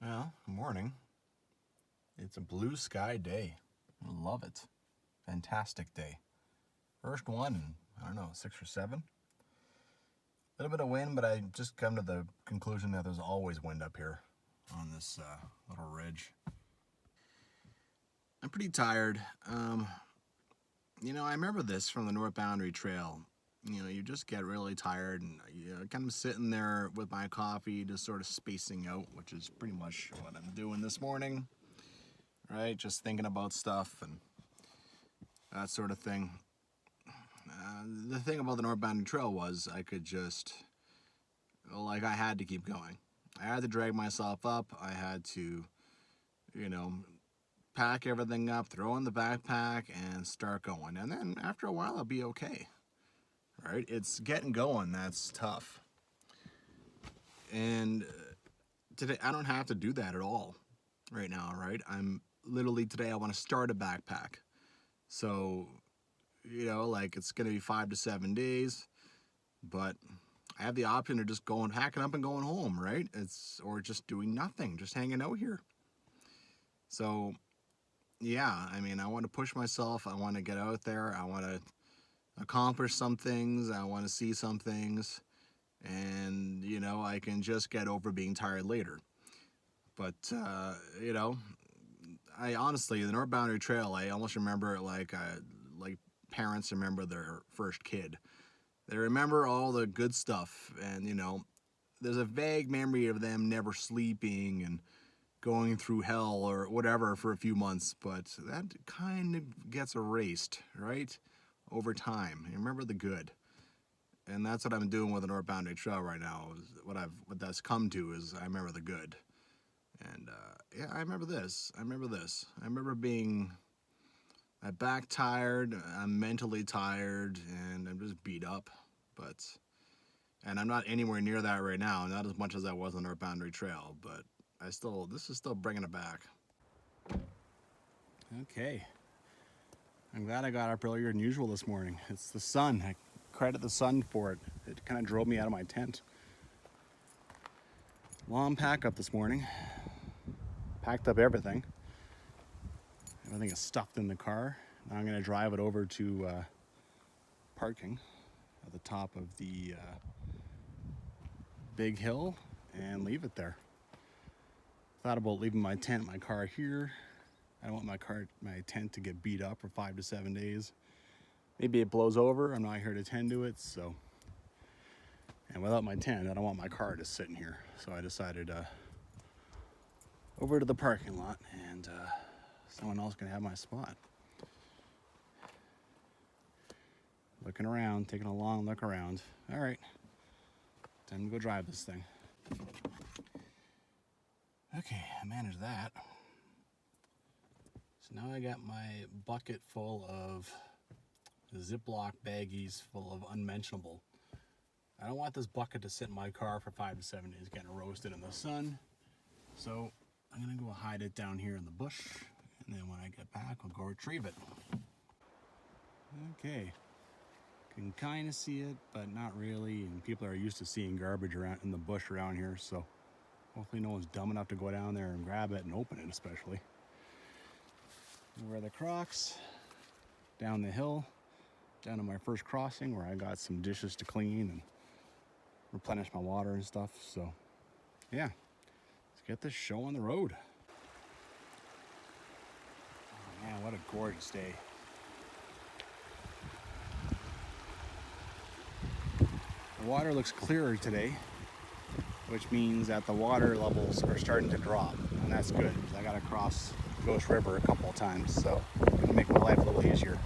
Well, morning. It's a blue sky day. I love it. Fantastic day. First one in, I don't know, 6 or 7. A little bit of wind, but I just come to the conclusion that there's always wind up here on this little ridge. I'm pretty tired. I remember this from the North Boundary Trail. You just get really tired, and kind of sitting there with my coffee, just sort of spacing out, which is pretty much what I'm doing this morning, right? Just thinking about stuff and that sort of thing. The thing about the North Boundary Trail was I could just, I had to keep going. I had to drag myself up. I had to, pack everything up, throw in the backpack, and start going. And then after a while, I'll be okay. Right? It's getting going that's tough. And today, I don't have to do that at all right now, right? Today I want to start a backpack. So, it's going to be 5 to 7 days, but I have the option of just packing up and going home, right? Or just doing nothing, just hanging out here. So, yeah, I want to push myself. I want to get out there. I want to accomplish some things. I want to see some things, and I can just get over being tired later. But I honestly, the North Boundary Trail, I almost remember it like parents remember their first kid. They remember all the good stuff, and there's a vague memory of them never sleeping and going through hell or whatever for a few months, but that kind of gets erased, right? Over time. You remember the good. And that's what I'm doing with the North Boundary Trail right now. What that's come to is I remember the good. And I remember this. I remember being back tired, I'm mentally tired, and I'm just beat up. And I'm not anywhere near that right now, not as much as I was on the North Boundary Trail, but this is still bringing it back. Okay. I'm glad I got up earlier than usual this morning. It's the sun. I credit the sun for it. It kind of drove me out of my tent. Long pack up this morning. Packed up everything. Everything is stuffed in the car. Now I'm going to drive it over to parking at the top of the big hill and leave it there. Thought about leaving my car here. I don't want my tent to get beat up for 5 to 7 days. Maybe it blows over. I'm not here to tend to it, so. And without my tent, I don't want my car just sitting here. So I decided over to the parking lot, and someone else can have my spot. Looking around, taking a long look around. All right, time to go drive this thing. Okay, I managed that. So now I got my bucket full of Ziploc baggies full of unmentionable. I don't want this bucket to sit in my car for 5 to 7 days getting roasted in the sun. So I'm gonna go hide it down here in the bush, and then when I get back, I'll go retrieve it. Okay, can kind of see it, but not really, and people are used to seeing garbage around in the bush around here, so hopefully no one's dumb enough to go down there and grab it and open it, especially. Wear the Crocs, down the hill, down to my first crossing where I got some dishes to clean and replenish my water and stuff. So yeah, let's get this show on the road. Oh man, what a gorgeous day. The water looks clearer today, which means that the water levels are starting to drop, and that's good because I got to cross Ghost River a couple of times, so it'll make my life a little easier.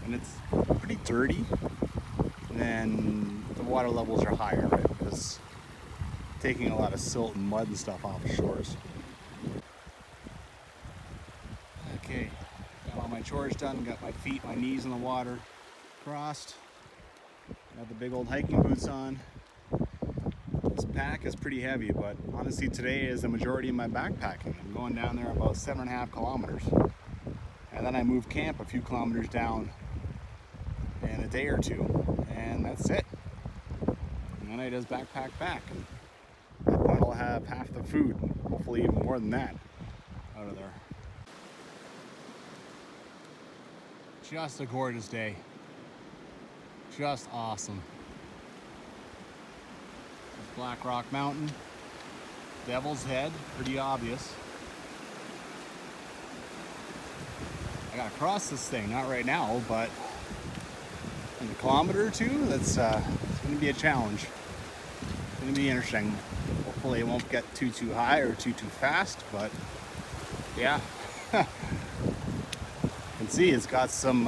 And it's pretty dirty, then the water levels are higher, right? Because taking a lot of silt and mud and stuff off the shores. Okay, got all my chores done, got my feet, my knees in the water, crossed, got the big old hiking boots on. This pack is pretty heavy, but honestly today is the majority of my backpacking. I'm going down there about 7.5 kilometers. And then I move camp a few kilometers down in a day or two, and that's it. And then I just backpack back. And at that point I'll have half the food, hopefully even more than that, out of there. Just a gorgeous day. Just awesome. There's Black Rock Mountain, Devil's Head, pretty obvious. I gotta cross this thing, not right now, but in a kilometer or two, it's gonna be a challenge. It's gonna be interesting. Hopefully it won't get too high or too fast, but yeah. You can see it's got some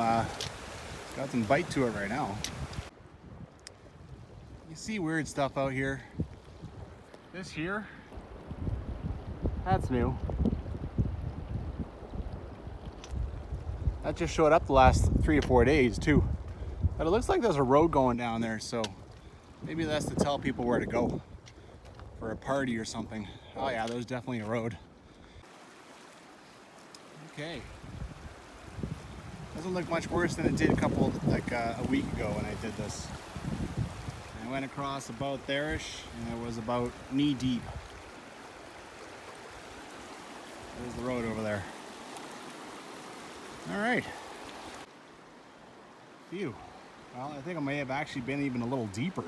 bite to it right now. You see weird stuff out here. This here, that's new. That just showed up the last 3 or 4 days too. But it looks like there's a road going down there, so maybe that's to tell people where to go for a party or something. Oh yeah, there's definitely a road. Okay. Doesn't look much worse than it did a week ago when I did this. I went across about there-ish, and it was about knee deep. There's the road over there. All right. Phew. Well, I think I may have actually been even a little deeper.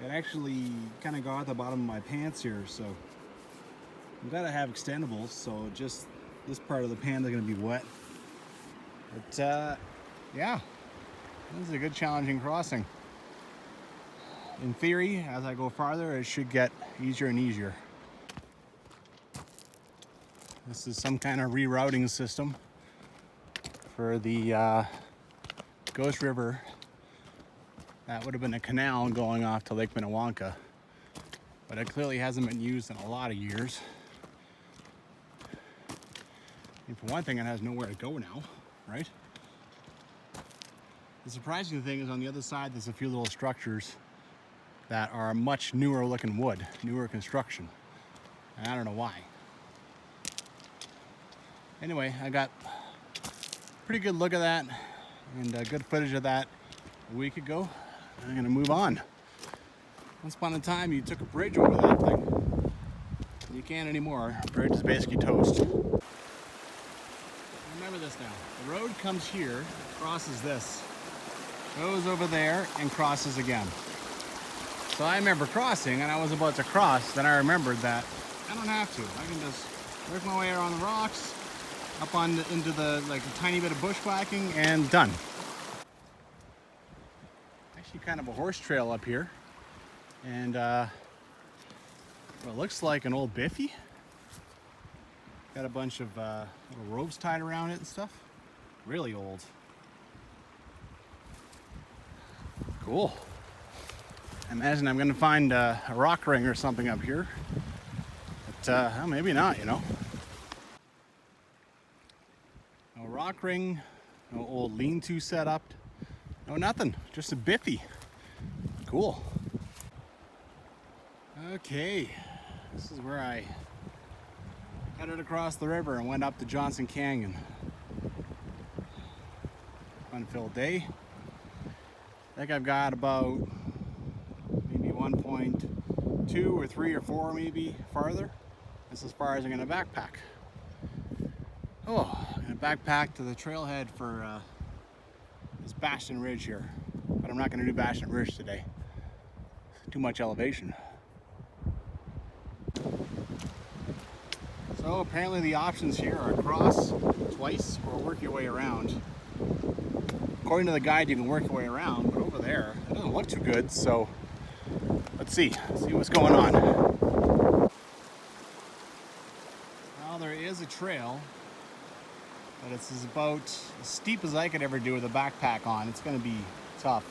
It actually kind of got at the bottom of my pants here, so I'm glad I have extendables, so just this part of the pants is going to be wet. But yeah, this is a good challenging crossing. In theory, as I go farther, it should get easier and easier. This is some kind of rerouting system for the Ghost River. That would have been a canal going off to Lake Minnewanka, but it clearly hasn't been used in a lot of years. And for one thing, it has nowhere to go now, right? The surprising thing is on the other side, there's a few little structures that are much newer looking wood, newer construction. And I don't know why. Anyway, I got a pretty good look at that and good footage of that a week ago. I'm gonna move on. Once upon a time, you took a bridge over that thing. You can't anymore. The bridge is basically toast. Remember this now. The road comes here, crosses this, goes over there, and crosses again. So I remember crossing, and I was about to cross, then I remembered that I don't have to. I can just work my way around the rocks, up on into the a tiny bit of bushwhacking, and done. Actually kind of a horse trail up here, and well, it looks like an old biffy. Got a bunch of little ropes tied around it and stuff. Really old. Cool. I imagine I'm gonna find a rock ring or something up here, but well, maybe not, you know. No rock ring, no old lean-to set up, no nothing, just a biffy. Cool. Okay, this is where I headed across the river and went up to Johnson Canyon. Fun-filled day. I think I've got about maybe 1.2 or 3 or 4 maybe farther. That's as far as I'm gonna backpack. Oh, I'm gonna backpack to the trailhead for this Bastion Ridge here. But I'm not gonna do Bastion Ridge today. Too much elevation. So apparently the options here are cross twice or work your way around. According to the guide, you can work your way around, but over there, it doesn't look too good, so let's see what's going on. Well, there is a trail, but it's about as steep as I could ever do with a backpack on. It's gonna be tough.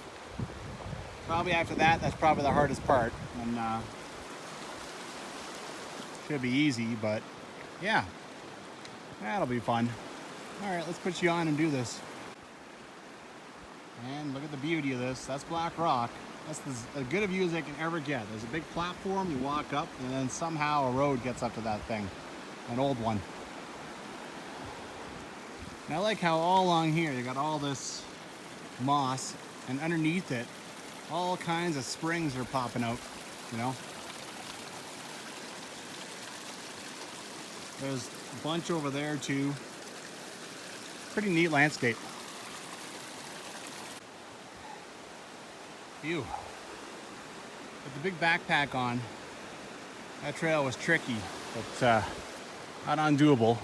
Probably after that, that's probably the hardest part. And should be easy, but yeah, that'll be fun. All right, let's put you on and do this. And look at the beauty of this. That's black rock. That's as good a view as I can ever get. There's a big platform, you walk up, and then somehow a road gets up to that thing. An old one. And I like how all along here you got all this moss, and underneath it, all kinds of springs are popping out, you know? There's a bunch over there too. Pretty neat landscape. Phew. With the big backpack on, that trail was tricky, but not undoable.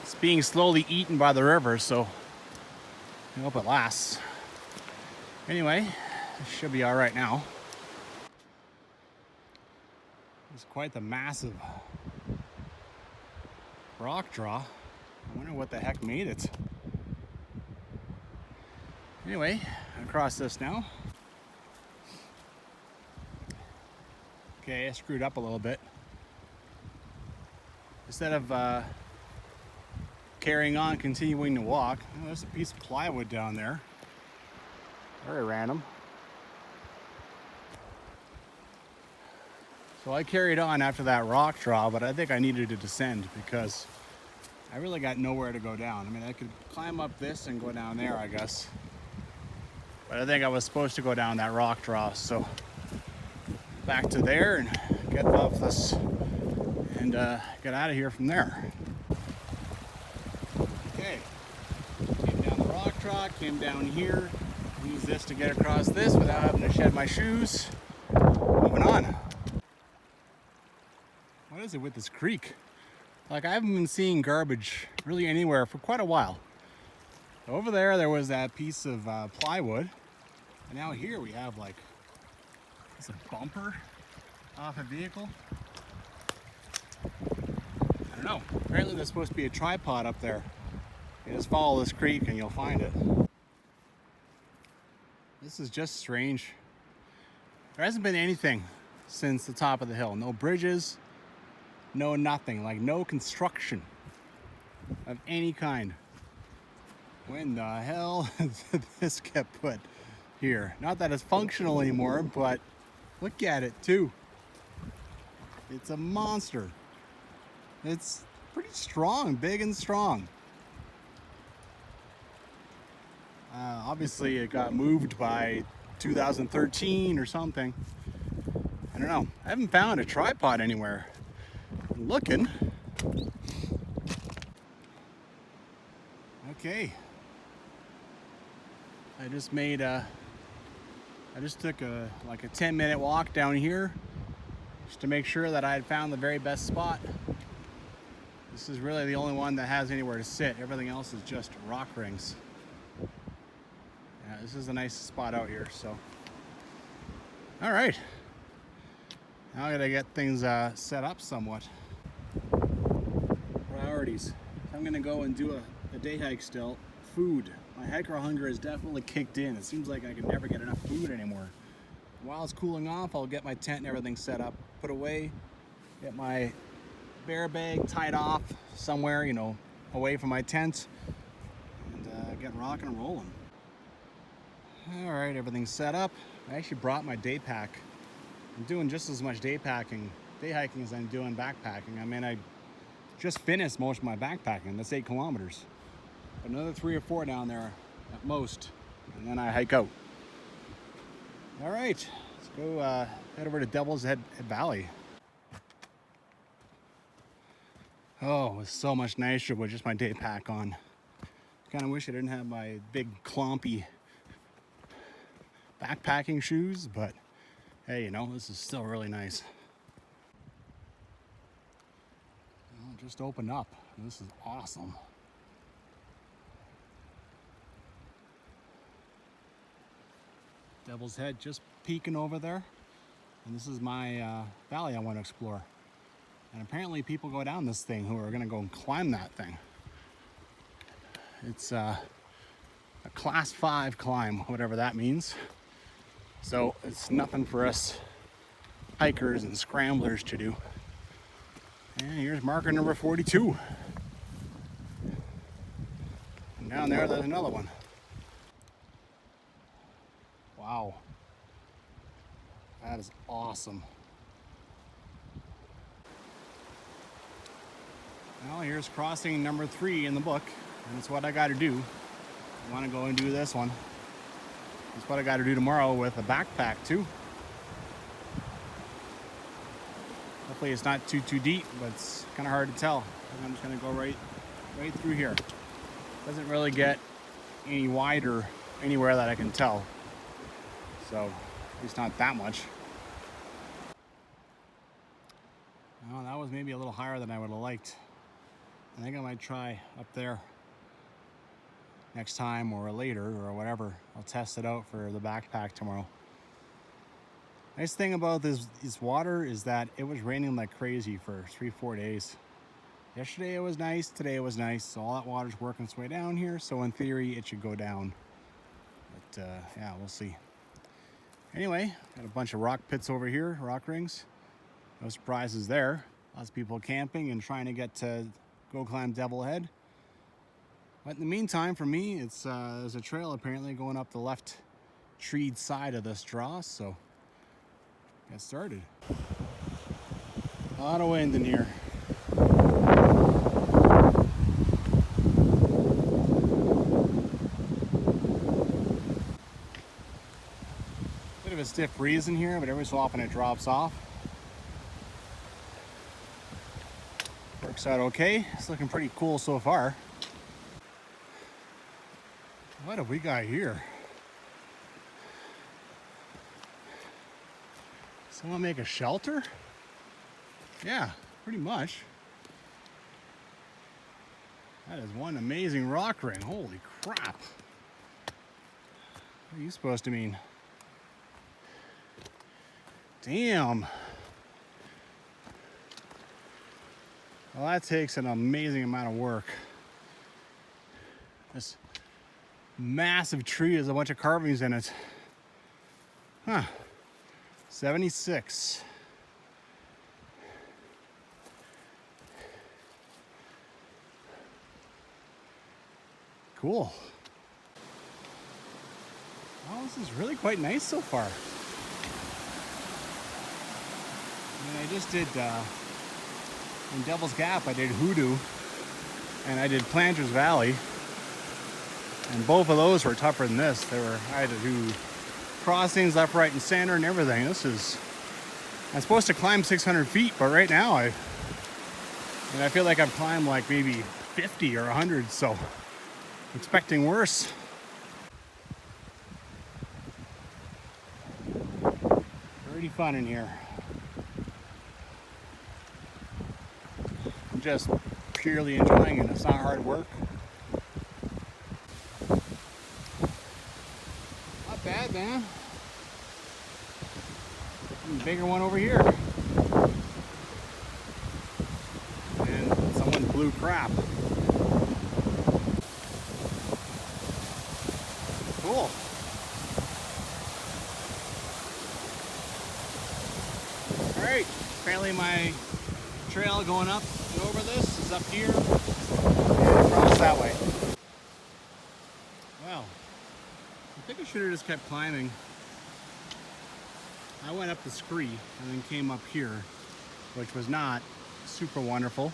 It's being slowly eaten by the river, so I hope it lasts. Anyway, it should be all right now. It's quite the massive rock draw. I wonder what the heck made it. Anyway, across this now. Okay, I screwed up a little bit. Instead of carrying on, continuing to walk, oh, there's a piece of plywood down there. Very random. So I carried on after that rock draw, but I think I needed to descend because I really got nowhere to go down. I mean, I could climb up this and go down there, I guess. But I think I was supposed to go down that rock draw, so back to there and get off this and get out of here from there. Okay, came down the rock draw, came down here, use this to get across this without having to shed my shoes. Moving on. What is it with this creek? Like, I haven't been seeing garbage really anywhere for quite a while. Over there was that piece of plywood, and now here we have like, it's a bumper off a vehicle. I don't know. Apparently there's supposed to be a tripod up there. You just follow this creek and you'll find it. This is just strange. There hasn't been anything since the top of the hill. No bridges, no nothing. Like no construction of any kind. When the hell did this get put here? Not that it's functional anymore, but look at it too. It's a monster. It's pretty strong, big and strong. Obviously it got moved by 2013 or something. I don't know. I haven't found a tripod anywhere. I'm looking. Okay. I just took a 10-minute walk down here just to make sure that I had found the very best spot. This is really the only one that has anywhere to sit. Everything else is just rock rings. Yeah, this is a nice spot out here, so. All right. Now I gotta get things set up somewhat. Priorities. I'm gonna go and do a day hike still. Food. My hiker hunger has definitely kicked in. It seems like I can never get enough food anymore. While it's cooling off, I'll get my tent and everything set up, put away, get my bear bag tied off somewhere, you know, away from my tent, and get rocking and rolling. All right, everything's set up. I actually brought my day pack. I'm doing just as much day hiking as I'm doing backpacking. I mean, I just finished most of my backpacking. That's 8 kilometers. Another 3 or 4 down there at most, and then I hike out. All right, let's go head over to Devil's Head Valley. Oh, it was so much nicer with just my day pack on. Kind of wish I didn't have my big clompy backpacking shoes, but hey, you know, this is still really nice. Well, it just opened up. This is awesome. Devil's Head just peeking over there, and this is my valley I want to explore. And apparently people go down this thing who are going to go and climb that thing. It's a class 5 climb, whatever that means. So it's nothing for us hikers and scramblers to do. And here's marker number 42. And down there's another one. Wow. That is awesome. Well, here's crossing number 3 in the book, and it's what I got to do. I want to go and do this one. It's what I got to do tomorrow with a backpack too. Hopefully it's not too deep, but it's kind of hard to tell. I'm just going to go right through here. Doesn't really get any wider anywhere that I can tell. So, at least not that much. Well, that was maybe a little higher than I would have liked. I think I might try up there next time or later or whatever. I'll test it out for the backpack tomorrow. Nice thing about this water is that it was raining like crazy for 3-4 days. Yesterday it was nice, today it was nice, so all that water's working its way down here, so in theory it should go down. But yeah, we'll see. Anyway, got a bunch of rock pits over here, rock rings. No surprises there. Lots of people camping and trying to get to go climb Devil Head. But in the meantime, for me, it's there's a trail apparently going up the left treed side of this draw, so get started. A lot of wind in here. Bit of a stiff breeze in here, but every so often it drops off. Works out okay. It's looking pretty cool so far. What have we got here? Someone make a shelter? Yeah, pretty much. That is one amazing rock ring. Holy crap. What are you supposed to mean? Damn. Well, that takes an amazing amount of work. This massive tree has a bunch of carvings in it. Huh. 76. Cool. Well, this is really quite nice so far. I mean, I just did in Devil's Gap, I did Hoodoo, and I did Planters Valley, and both of those were tougher than this. I had to do crossings left, right, and center, and everything. I'm supposed to climb 600 feet, but right now I feel like I've climbed like maybe 50 or 100, so I'm expecting worse. Pretty fun in here. I'm just purely enjoying it. It's not hard work. Not bad, man. Bigger one over here. And someone blew crap. Cool. Alright, apparently my trail going up and over this is up here and across that way. Well, I think I should have just kept climbing. I went up the scree and then came up here, which was not super wonderful.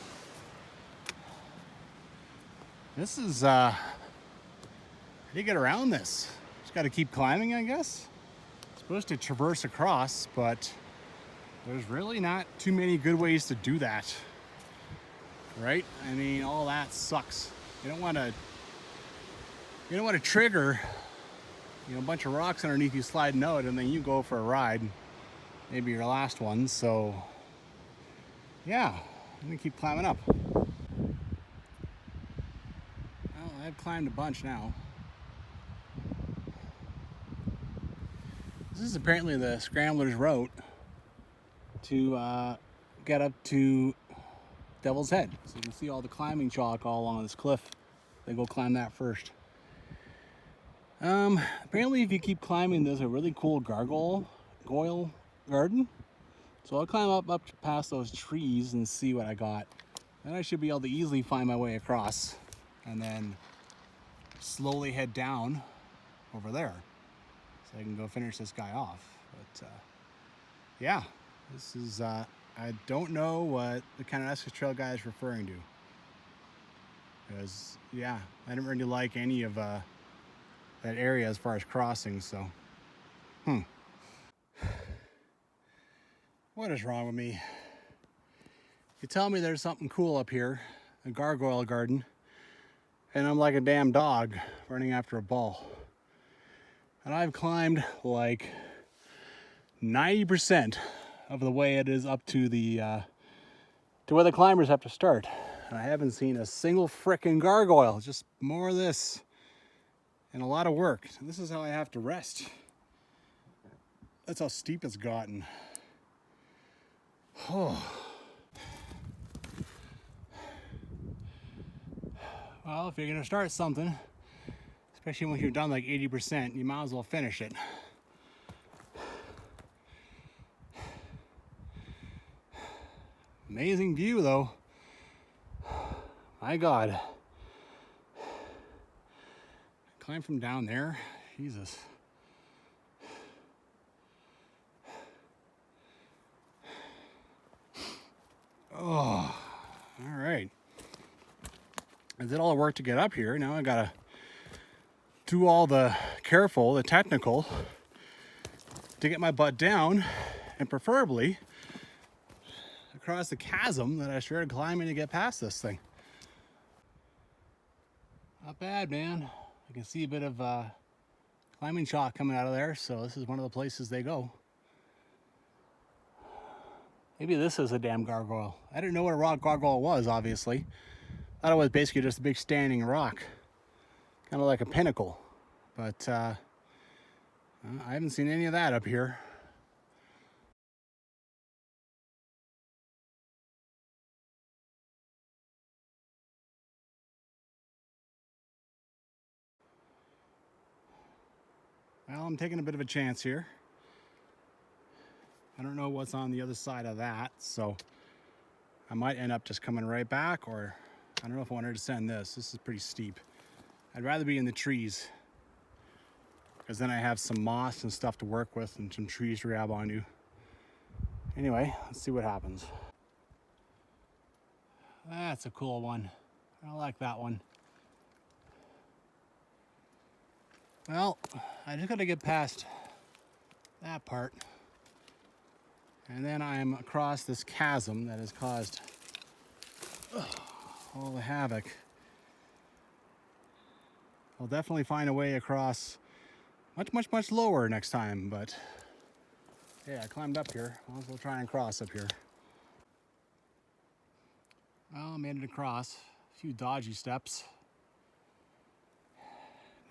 This is, how do you get around this? Just got to keep climbing, I guess. Supposed to traverse across, but there's really not too many good ways to do that, right? I mean, all that sucks. You don't want to trigger, a bunch of rocks underneath you sliding out, and then you go for a ride, maybe your last one. So yeah, I'm gonna keep climbing up. Well, I've climbed a bunch now. This is apparently the Scrambler's route to get up to Devil's Head. So you can see all the climbing chalk all along this cliff. They go climb that first. Apparently if you keep climbing, there's a really cool gargoyle garden. So I'll climb up past those trees and see what I got. Then I should be able to easily find my way across and then slowly head down over there so I can go finish this guy off. But yeah, this is, I don't know what the Kananaskis Trail guy is referring to. Because, yeah, I didn't really like any of that area as far as crossing, so. What is wrong with me? You tell me there's something cool up here, a gargoyle garden, and I'm like a damn dog running after a ball. And I've climbed like 90% of the way it is up to the to where the climbers have to start. And I haven't seen a single frickin' gargoyle, just more of this and a lot of work. This is how I have to rest. That's how steep it's gotten. Oh. Well, if you're gonna start something, especially when you're done like 80%, you might as well finish it. Amazing view though. My God. Climb from down there, Jesus. Oh, all right. I did all the work to get up here. Now I gotta do all the careful, the technical, to get my butt down, and preferably across the chasm that I started climbing to get past this thing. Not bad, man. I can see a bit of climbing chalk coming out of there, so this is one of the places they go. Maybe this is a damn gargoyle. I didn't know what a rock gargoyle was, obviously. Thought it was basically just a big standing rock, kind of like a pinnacle. But I haven't seen any of that up here. Well, I'm taking a bit of a chance here. I don't know what's on the other side of that, so I might end up just coming right back, or I don't know if I want to descend this. This is pretty steep. I'd rather be in the trees, because then I have some moss and stuff to work with and some trees to grab onto. Anyway, let's see what happens. That's a cool one. I like that one. Well, I just gotta get past that part. And then I'm across this chasm that has caused all the havoc. I'll definitely find a way across much lower next time, but yeah, I climbed up here. I'll also try and cross up here. Well, I made it across. A few dodgy steps.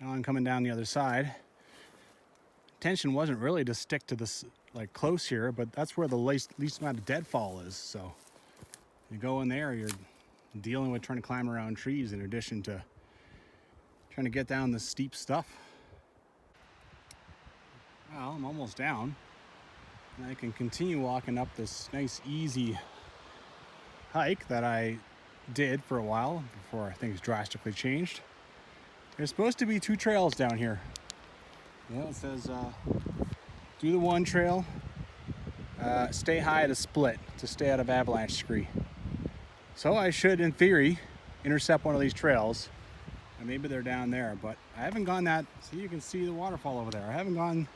Now I'm coming down the other side. Intention wasn't really to stick to this like close here, but that's where the least amount of deadfall is. So you go in there, you're dealing with trying to climb around trees in addition to trying to get down the steep stuff. Well, I'm almost down, and I can continue walking up this nice easy hike that I did for a while before things drastically changed. There's supposed to be 2 trails down here. Yeah, it says do the one trail, stay high at a split to stay out of avalanche scree. So I should, in theory, intercept one of these trails, and maybe they're down there, but I haven't gone that, see, you can see the waterfall over there. I haven't gone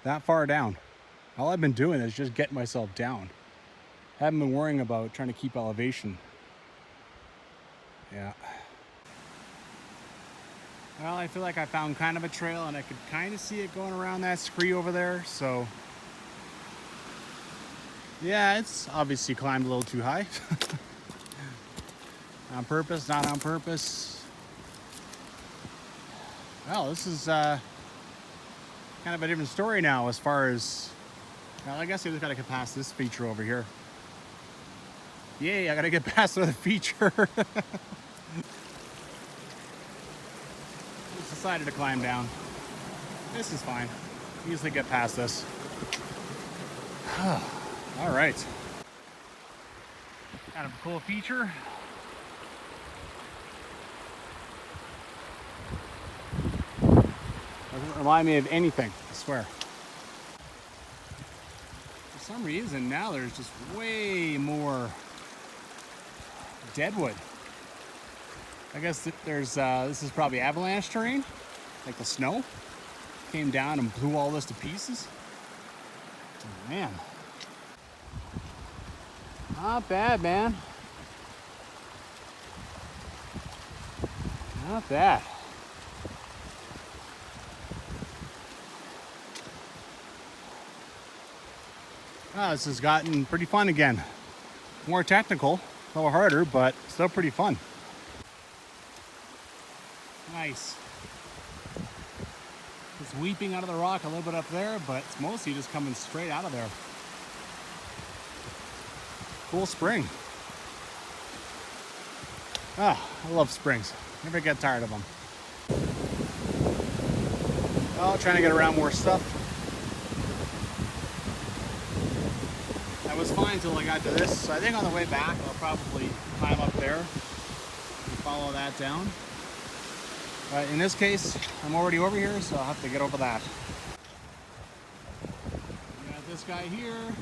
that far down. All I've been doing is just getting myself down. I haven't been worrying about trying to keep elevation. Yeah. Well, I feel like I found kind of a trail, and I could kind of see it going around that scree over there, so yeah, it's obviously climbed a little too high. On purpose, not on purpose. Well, this is kind of a different story now as far as, well, I guess I just gotta get past this feature over here. Yay, I gotta get past another feature. This is decided to climb down. This is fine. Easily get past this. All right. Kind of a cool feature. Doesn't remind me of anything, I swear. For some reason now there's just way more deadwood. I guess there's this is probably avalanche terrain, like the snow came down and blew all this to pieces. Oh, man, not bad, man. Not bad. This has gotten pretty fun again. More technical, a little harder, but still pretty fun. Nice. It's weeping out of the rock a little bit up there, but it's mostly just coming straight out of there. Cool spring. I love springs. Never get tired of them. Oh, trying to get around more stuff. That was fine until I got to this. So I think on the way back, I'll probably climb up there and follow that down. But in this case, I'm already over here, so I'll have to get over that. We got this guy here.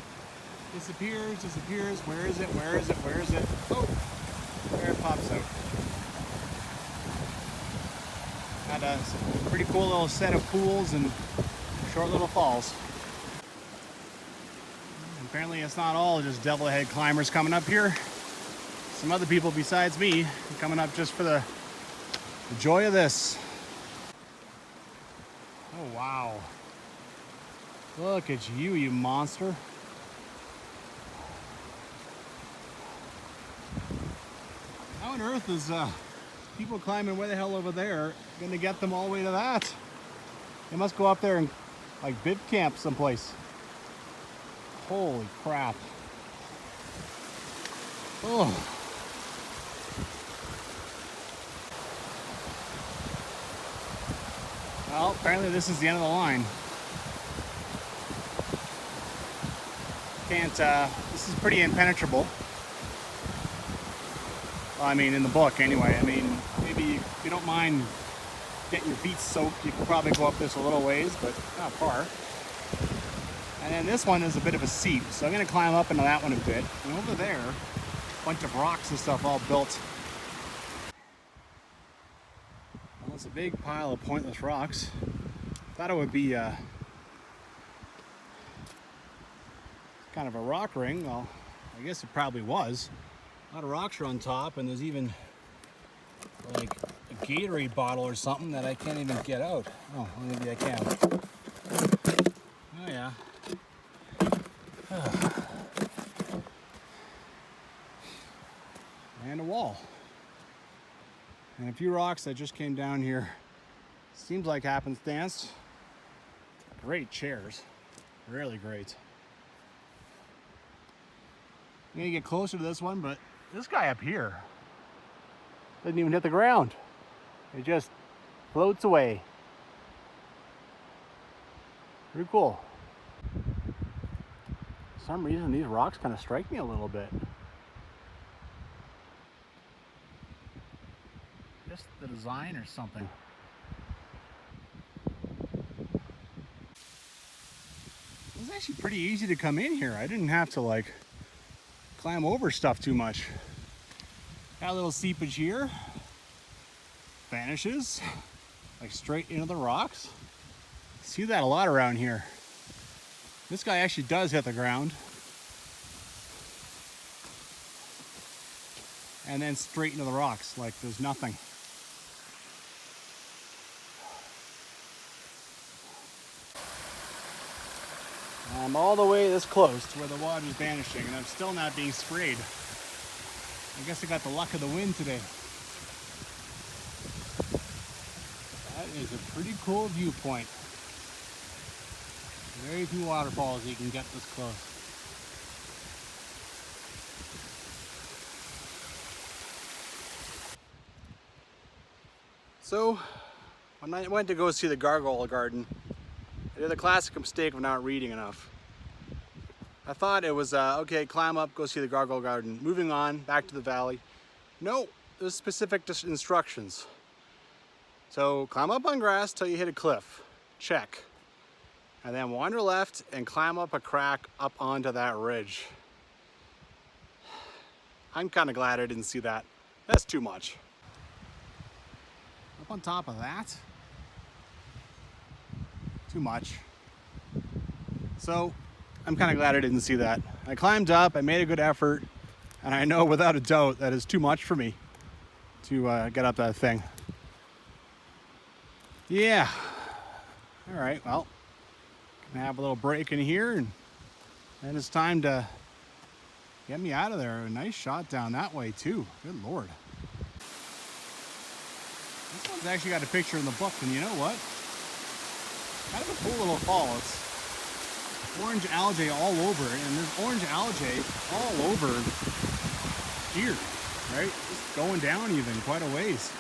Disappears, disappears. Where is it? Where is it? Where is it? Oh, there it pops out. Got a pretty cool little set of pools and short little falls. Apparently it's not all just devil-head climbers coming up here. Some other people besides me are coming up just for the joy of this. Oh, wow. Look at you, you monster. How on earth is people climbing way the hell over there gonna get them all the way to that? They must go up there and like bib camp someplace. Holy crap. Oh. Well, apparently this is the end of the line. Can't, this is pretty impenetrable. Well, I mean, in the book anyway. I mean, maybe if you don't mind getting your feet soaked, you can probably go up this a little ways, but not far. And then this one is a bit of a seep, so I'm going to climb up into that one a bit. And over there, a bunch of rocks and stuff all built. Well, it's a big pile of pointless rocks. Thought it would be kind of a rock ring. Well, I guess it probably was. A lot of rocks are on top, and there's even like a Gatorade bottle or something that I can't even get out. Oh, maybe I can. Oh yeah. And a wall. And a few rocks that just came down here. Seems like happenstance. Great chairs. Really great. I'm gonna get closer to this one, but this guy up here doesn't even hit the ground. It just floats away. Pretty cool. For some reason, these rocks kind of strike me a little bit. Just the design or something. It was actually pretty easy to come in here. I didn't have to like climb over stuff too much. Got a little seepage here. Vanishes like straight into the rocks. See that a lot around here. This guy actually does hit the ground. And then straight into the rocks like there's nothing. I'm all the way this close to where the water's vanishing, and I'm still not being sprayed. I guess I got the luck of the wind today. That is a pretty cool viewpoint. Very few waterfalls you can get this close. So, When I went to go see the gargoyle garden, I did the classic mistake of not reading enough. I thought it was, okay, climb up, go see the gargoyle garden. Moving on, back to the valley. No, there's specific instructions. So climb up on grass till you hit a cliff. Check. And then wander left and climb up a crack up onto that ridge. I'm kind of glad I didn't see that. That's too much. Up on top of that? Too much. So I'm kind of glad I didn't see that. I climbed up, I made a good effort, and I know without a doubt that is too much for me to get up that thing. Yeah. All right, well, gonna have a little break in here, and then it's time to get me out of there. A nice shot down that way too. Good Lord. This one's actually got a picture in the book, and you know what? Kind of a cool little fall. It's orange algae all over it, and there's orange algae all over here, right? Just going down even quite a ways.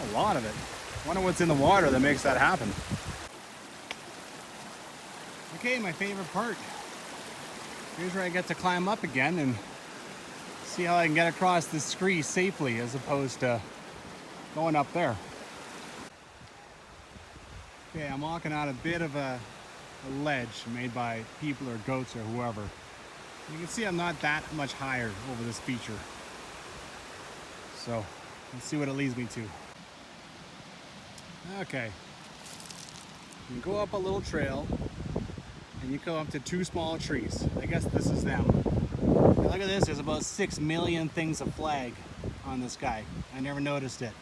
A lot of it. Wonder what's in the water that makes that happen. Okay, my favorite part. Here's where I get to climb up again and see how I can get across this scree safely as opposed to going up there. Okay, I'm walking on a bit of a ledge made by people or goats or whoever. You can see I'm not that much higher over this feature. So, let's see what it leads me to. Okay. You go up a little trail and you go up to two small trees. I guess this is them. Now look at this, there's about 6 million things of flag on this guy. I never noticed it.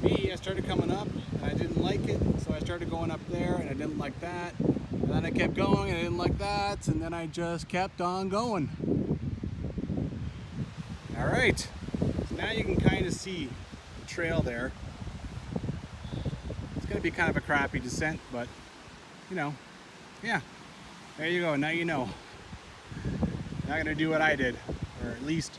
Me, I started coming up and I didn't like it, so I started going up there and I didn't like that. And then I kept going and I didn't like that, and then I just kept on going. All right, so now you can kind of see the trail there. It's gonna be kind of a crappy descent, but you know, yeah, there you go, now you know. Not gonna do what I did, or at least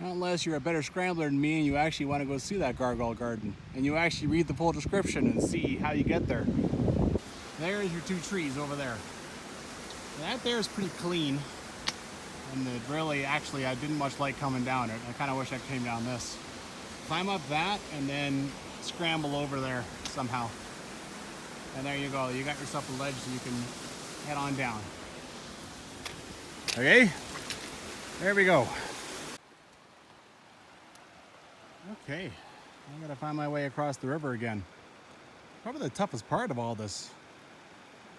not unless you're a better scrambler than me and you actually want to go see that gargoyle garden and you actually read the full description and see how you get there. There's your two trees over there. That there is pretty clean, and it really, actually, I didn't much like coming down it. I kind of wish I came down this. Climb up that and then scramble over there somehow. And there you go, you got yourself a ledge so you can head on down. Okay, there we go. Okay, I gotta find my way across the river again. Probably the toughest part of all this,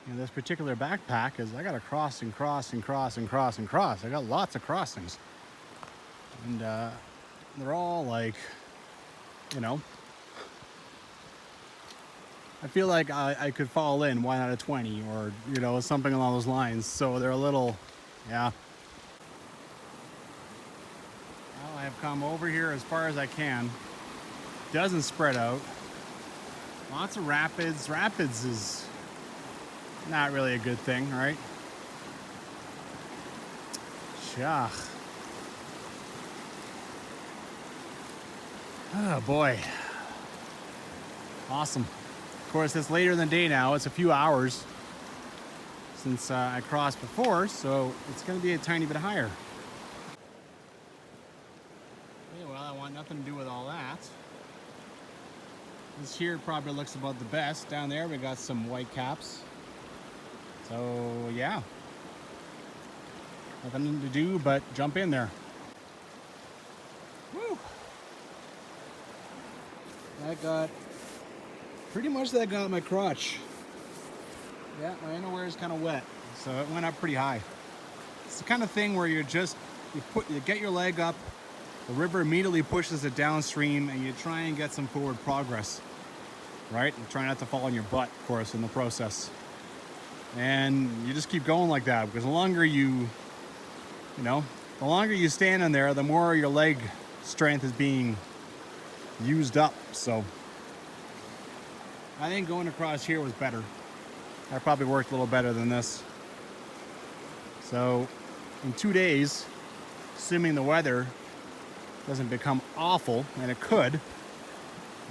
this particular backpack, is I gotta cross and cross and cross and cross and cross. I got lots of crossings, and they're all like, I feel like I could fall in 1 out of 20, or something along those lines. So they're a little, yeah. Well, I have come over here as far as I can. Doesn't spread out. Lots of rapids. Rapids is not really a good thing, right? Shah. Oh boy. Awesome. Of course, it's later in the day now. It's a few hours since I crossed before, so it's going to be a tiny bit higher. Okay, well, I want nothing to do with all that. This here probably looks about the best. Down there we got some white caps. So yeah, nothing to do but jump in there. Woo! Pretty much that got my crotch. Yeah, my underwear is kind of wet, so it went up pretty high. It's the kind of thing where you get your leg up, the river immediately pushes it downstream, and you try and get some forward progress, right? You try not to fall on your butt, of course, in the process. And you just keep going like that, because the longer you stand in there, the more your leg strength is being used up. So I think going across here was better. I probably worked a little better than this. So in 2 days, assuming the weather doesn't become awful, and it could,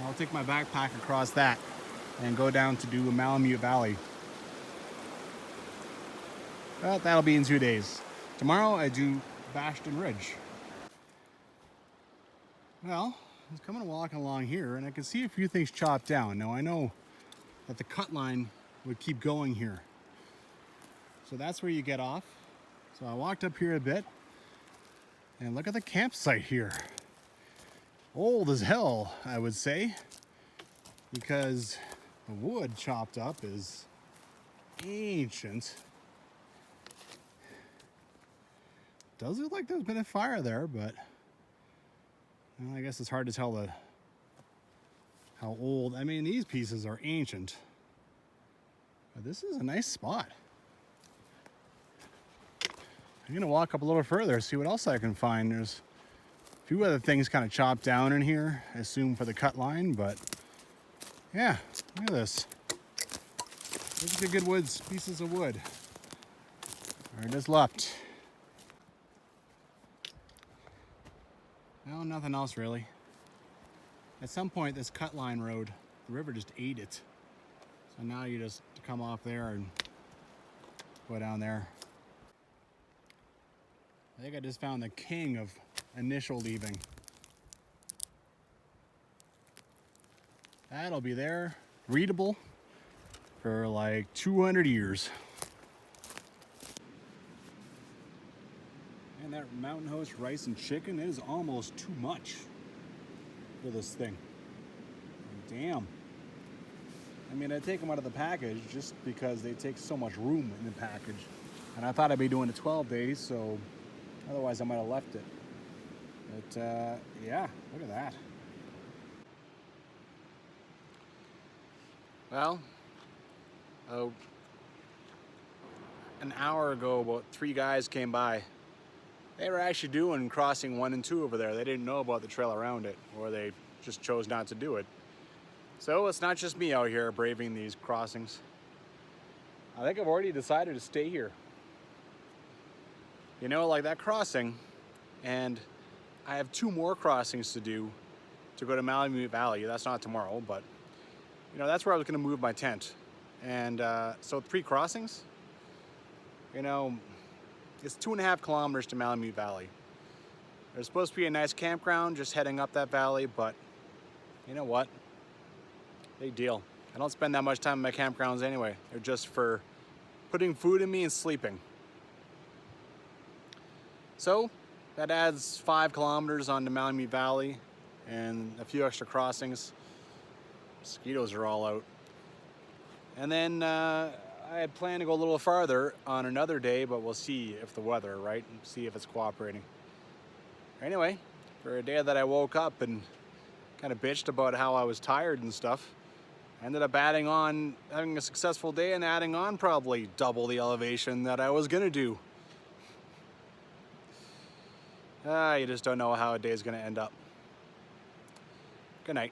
I'll take my backpack across that and go down to do Malamute Valley. But that'll be in 2 days. Tomorrow I do Bastion Ridge. Well, I was coming walking along here and I can see a few things chopped down. Now I know that the cut line would keep going here. So that's where you get off. So I walked up here a bit and look at the campsite here. Old as hell, I would say, because the wood chopped up is ancient. Does look like there's been a fire there, but well, I guess it's hard to tell how old. I mean, these pieces are ancient. But this is a nice spot. I'm gonna walk up a little further, see what else I can find. There's a few other things kind of chopped down in here, I assume for the cut line, but yeah, look at this. Look at the good woods, pieces of wood. Or just left. No, nothing else really. At some point, this cut line road, the river just ate it. So now you just come off there and go down there. I think I just found the king of initial leaving. That'll be there, readable, for like 200 years. And that Mountain Host rice and chicken is almost too much for this thing. Damn. I mean, I take them out of the package just because they take so much room in the package. And I thought I'd be doing it 12 days, so otherwise I might have left it. But yeah, look at that. Well, an hour ago, about 3 guys came by. They were actually doing crossing 1 and 2 over there. They didn't know about the trail around it, or they just chose not to do it. So it's not just me out here braving these crossings. I think I've already decided to stay here. You know, like that crossing, and I have 2 more crossings to do to go to Malamute Valley. That's not tomorrow, but you know, that's where I was gonna move my tent. And so 3 crossings, you know, it's 2.5 kilometers to Malamute Valley. There's supposed to be a nice campground just heading up that valley, but you know what? Big deal. I don't spend that much time in my campgrounds anyway. They're just for putting food in me and sleeping. So that adds 5 kilometers onto Malamute Valley and a few extra crossings. Mosquitoes are all out. And then I had planned to go a little farther on another day, but we'll see if the weather, right? See if it's cooperating. Anyway, for a day that I woke up and kind of bitched about how I was tired and stuff, I ended up adding on, having a successful day and adding on probably double the elevation that I was gonna do. You just don't know how a day is gonna end up. Good night.